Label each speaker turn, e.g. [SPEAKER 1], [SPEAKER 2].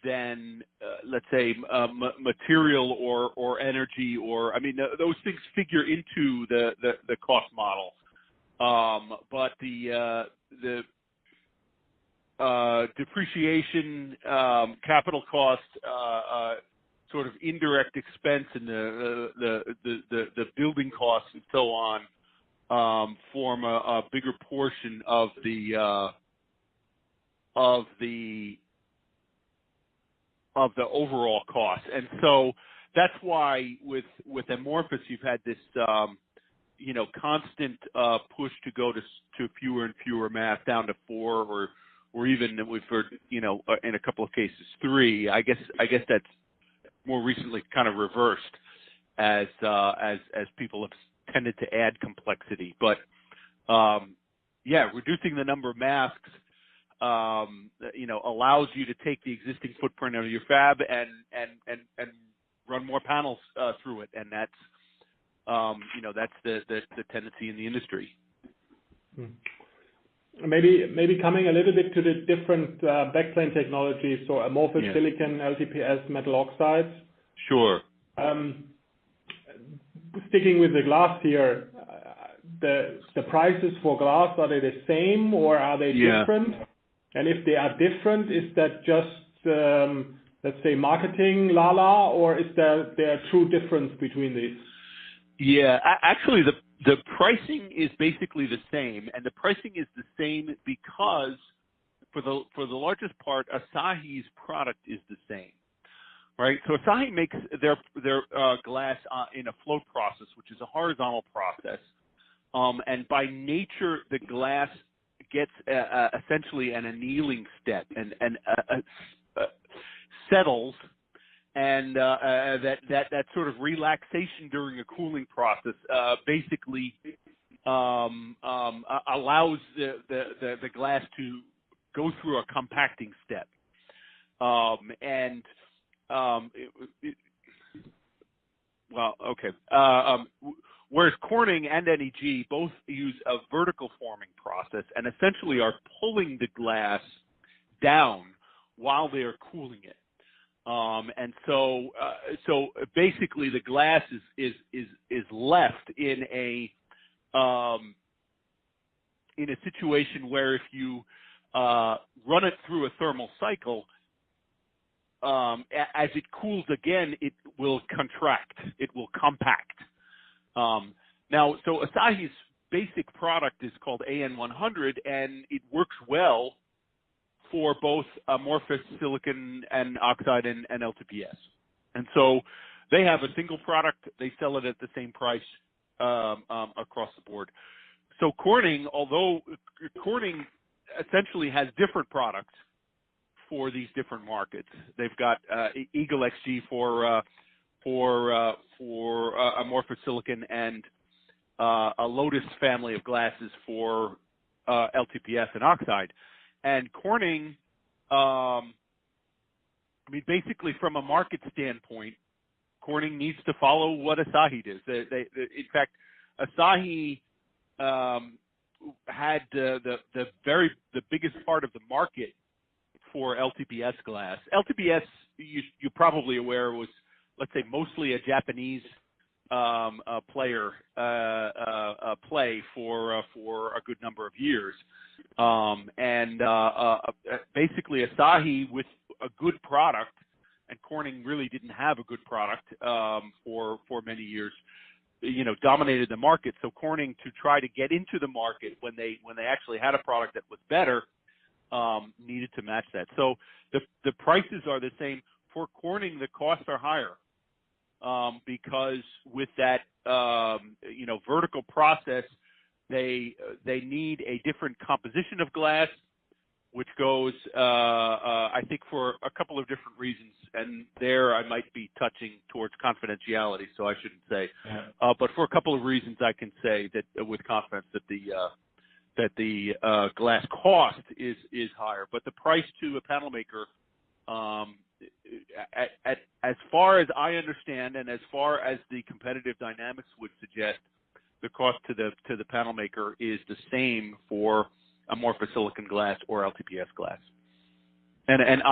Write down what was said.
[SPEAKER 1] than let's say material or energy, or I mean those things figure into the cost model. But the depreciation, capital cost, sort of indirect expense, and the building costs and so on form a bigger portion of the overall cost. And so that's why with amorphous you've had this constant push to go to fewer and fewer mass, down to 4 or even we've heard in a couple of cases 3. I guess that's more recently kind of reversed as people have tended to add complexity. But reducing the number of masks allows you to take the existing footprint of your fab and run more panels through it, and that's the tendency in the industry.
[SPEAKER 2] Maybe coming a little bit to the different backplane technologies, so amorphous silicon, LTPS, metal oxides.
[SPEAKER 1] Sure.
[SPEAKER 2] Sticking with the glass here, the prices for glass, are they the same or are they different? And if they are different, is that just let's say marketing la-la, or is there a true difference between these?
[SPEAKER 1] Yeah, actually the pricing is basically the same, and the pricing is the same because for the largest part, Asahi's product is the same, right? So Asahi makes their glass in a float process, which is a horizontal process, and by nature the glass gets essentially an annealing step and settles. And that sort of relaxation during a cooling process basically allows the glass to go through a compacting step. Whereas Corning and NEG both use a vertical forming process and essentially are pulling the glass down while they are cooling it. And so basically the glass is left in a situation where if you run it through a thermal cycle, as it cools again, it will contract, it will compact. Now, so Asahi's basic product is called AN100, and it works well for both amorphous silicon and oxide and LTPS. And so they have a single product. They sell it at the same price across the board. So Corning, although Corning essentially has different products for these different markets. They've got Eagle XG for amorphous silicon and a Lotus family of glasses for LTPS and oxide. And Corning, basically from a market standpoint, Corning needs to follow what Asahi does. In fact, Asahi had the biggest part of the market for LTPS glass. LTPS, you're probably aware, was, let's say, mostly a Japanese play for a good number of years. Basically Asahi with a good product, and Corning really didn't have a good product for many years, dominated the market. So Corning, to try to get into the market when they actually had a product that was better, needed to match that. So the prices are the same. For Corning, the costs are higher because with that vertical process, they need a different composition of glass, which goes I think for a couple of different reasons, and there I might be touching towards confidentiality, so I shouldn't say. But for a couple of reasons, I can say that with confidence that the glass cost is higher, but the price to a panel maker, as far as I understand, and as far as the competitive dynamics would suggest, the cost to the panel maker is the same for amorphous silicon glass or LTPS glass, and